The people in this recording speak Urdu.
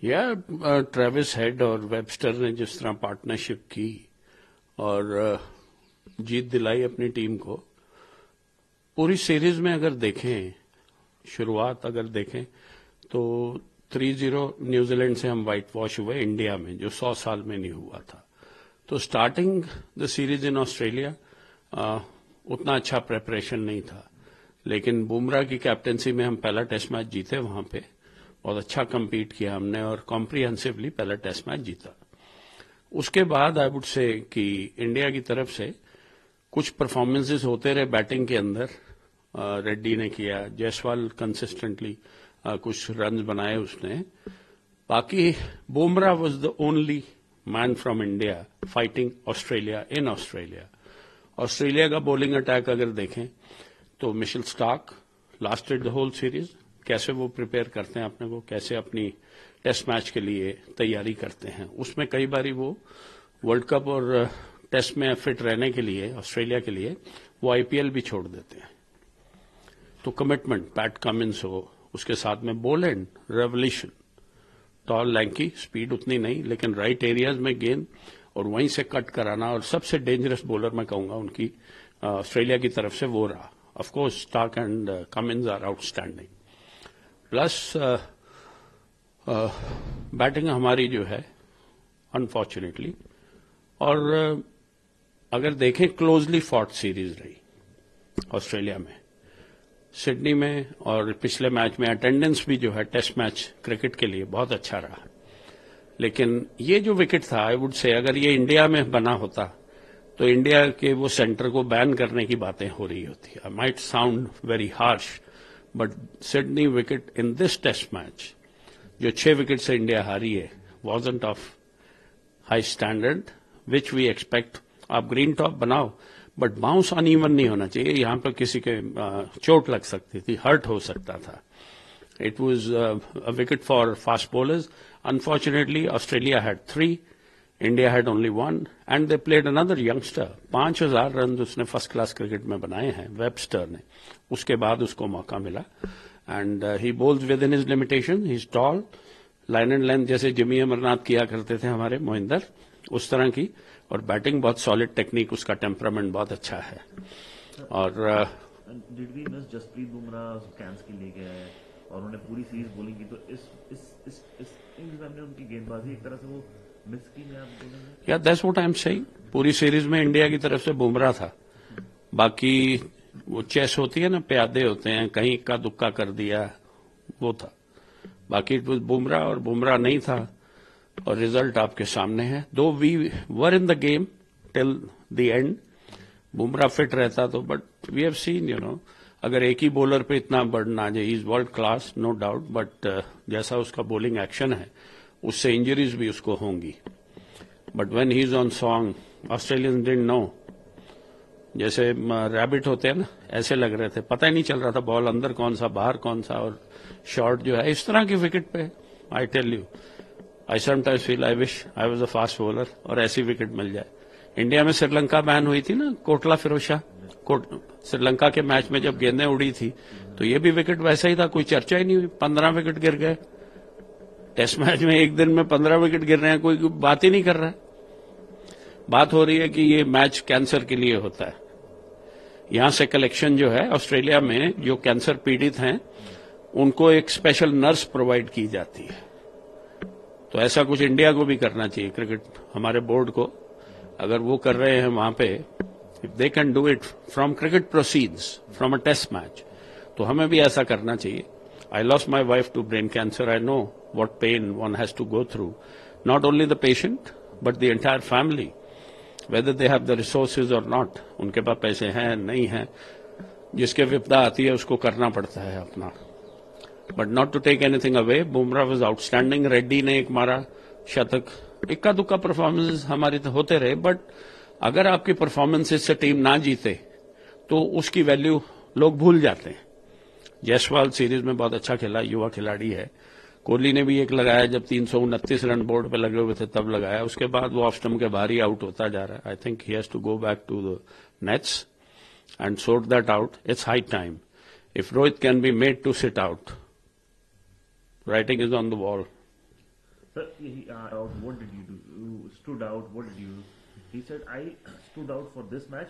یا ٹریوس ہیڈ اور ویبسٹر نے جس طرح پارٹنرشپ کی اور جیت دلائی اپنی ٹیم کو. پوری سیریز میں اگر دیکھیں، شروعات اگر دیکھیں تو 3-0 نیوزی لینڈ سے ہم وائٹ واش ہوئے انڈیا میں، جو 100 سال میں نہیں ہوا تھا. تو starting the series in Australia اتنا اچھا پریپریشن نہیں تھا، لیکن بمراہ کی کیپٹنسی میں ہم پہلا ٹیسٹ میچ جیتے. وہاں پہ بہت اچھا کمپیٹ کیا ہم نے اور کمپریہنسولی پہلا ٹیسٹ میچ جیتا. اس کے بعد آئی وڈ سے کہ انڈیا کی طرف سے کچھ پرفارمنسز ہوتے رہے بیٹنگ کے اندر. ریڈی نے کیا، جیسوال کنسسٹنٹلی کچھ رنز بنائے اس نے. باقی Bumrah was the only man from India fighting Australia in Australia. Australia کا بولنگ اٹیک اگر دیکھیں تو Mitchell Starc lasted the whole series. کیسے وہ پریپیئر کرتے ہیں اپنے کو، کیسے اپنی ٹیسٹ میچ کے لیے تیاری کرتے ہیں. اس میں کئی باری وہ ورلڈ کپ اور ٹیسٹ میں فٹ رہنے کے لیے آسٹریلیا کے لیے وہ IPL بھی چھوڑ دیتے ہیں. تو کمٹمنٹ پیٹ کمنس ہو، اس کے ساتھ میں بولینڈ ریولیوشن، ٹال لینکی، سپیڈ اتنی نہیں لیکن رائٹ ایریاز میں گیند اور وہیں سے کٹ کرانا. اور سب سے ڈینجرس بولر میں کہوں گا ان کی آسٹریلیا کی طرف سے وہ رہا. Of course Stark and Cummins are out standing. Plus batting ہماری جو ہے انفارچونیٹلی، اور اگر دیکھیں کلوزلی فاٹ سیریز رہی آسٹریلیا میں، سڈنی میں، اور پچھلے میچ میں اٹینڈنس بھی جو ہے ٹیسٹ میچ کرکٹ کے لیے بہت اچھا رہا. لیکن یہ جو وکٹ تھا آئی وڈ سے اگر یہ انڈیا میں بنا ہوتا تو انڈیا کے وہ سینٹر کو بین کرنے کی باتیں ہو رہی ہوتی. I might sound very harsh but Sydney wicket in this test match جو 6 وکٹ سے انڈیا ہاری ہے wasn't of high standard which we expect. آپ گرین ٹاپ بناؤ بٹ باؤنس ان ایون نہیں ہونا چاہیے. یہاں پہ کسی کے چوٹ لگ سکتی تھی، ہرٹ ہو سکتا تھا. It was a wicket for fast bowlers. Unfortunately Australia had 3، India had only 1 and they played under youngster. 5000 runs اس نے فرسٹ کلاس کرکٹ میں بنائے ہیں ویبسٹر نے. اس کے بعد اس کو موقع ملا and he bowls with in his limitation. He is talc, line and length جیسے جمی امرناتھ کیا کرتے تھے ہمارے موہندر، اس طرح کی. اور بیٹنگ بہت سالڈ ٹیکنیک، اس کا ٹیمپرامنٹ بہت اچھا ہے. اور جسپریت بمراہ کینس کے لے گیا ہے اور انہوں نے پوری سیریز بولنگ کی، تو اس میں ان کی گیند بازی ایک طرح سے وہ مس کی میں آپ بولیں گے؟ یا that's what I am seeing. پوری سیریز میں انڈیا کی طرف سے بمراہ تھا. باقی وہ چیس ہوتی ہے نا، پیادے ہوتے ہیں، کہیں کا دکا کر دیا، وہ تھا. باقی بمراہ اور بمراہ نہیں تھا. اور ریزلٹ آپ کے سامنے ہے. Though we were in the game till the end. Bumrah fit رہتا تو، بٹ وی ہیو سین اگر ایک ہی بولر پہ اتنا برڈن آ جائے. He is world class no doubt, but جیسا اس کا بولنگ ایکشن ہے اس سے انجریز بھی اس کو ہوں گی. But when he is on song Australian don't know. جیسے ریبٹ ہوتے ہیں نا، ایسے لگ رہے تھے، پتہ ہی نہیں چل رہا تھا بال اندر کون سا باہر کون سا. اور شاٹ جو ہے اس طرح کی وکٹ پہ، I tell you I sometimes feel I wish I was a fast bowler اور ایسی وکٹ مل جائے. انڈیا میں سری لنکا بین ہوئی تھی نا، کوٹلا فیروز شاہ، سری لنکا کے میچ میں جب گیندیں اڑی تھی تو یہ بھی وکٹ ویسا ہی تھا، کوئی چرچا ہی نہیں ہوئی. 15 وکٹ گر گئے ٹیسٹ میچ میں. ایک دن میں 15 وکٹ گر رہے ہیں، کوئی بات ہی نہیں کر رہا ہے. بات ہو رہی ہے کہ یہ میچ کینسر کے لیے ہوتا ہے. یہاں سے کلیکشن جو ہے آسٹریلیا میں جو کینسر پیڑت ہیں ان کو ایک اسپیشل نرس پرووائڈ کی جاتی ہے. تو ایسا کچھ انڈیا کو بھی کرنا چاہیے. کرکٹ ہمارے بورڈ کو اگر وہ کر رہے ہیں وہاں پہ، they can do it from cricket proceeds from a test match, تو ہمیں بھی ایسا کرنا چاہیے. I lost my wife to brain cancer. I know what pain one has to go through. Not only the patient but the entire family, whether they have the resources or not. ان کے پاس پیسے ہیں نہیں ہیں، جس کے وپدا آتی ہے اس کو کرنا پڑتا ہے اپنا. But not to take anything away. Bumrah was آؤٹ اسٹینڈنگ. ریڈی نے ایک مارا شتک. اکا دکا پرفارمنس ہماری تو ہوتے رہے، بٹ اگر آپ کی پرفارمنس سے ٹیم نہ جیتے تو اس کی ویلیو لوگ بھول جاتے ہیں. جیسوال سیریز میں بہت اچھا کھیلا، یوا کھلاڑی ہے. کوہلی نے بھی ایک لگایا جب 329 رن بورڈ پہ لگے ہوئے تھے تب لگایا. اس کے بعد وہ آف اسٹمپ کے باہر ہی آؤٹ ہوتا جا رہا ہے. I think he has to go back to the nets and sort that out. It's high time. If Rohit can be made to sit out, writing is on the wall. Sir, he out. What did you do? You stood out. What did you do? He said, I stood out for this match,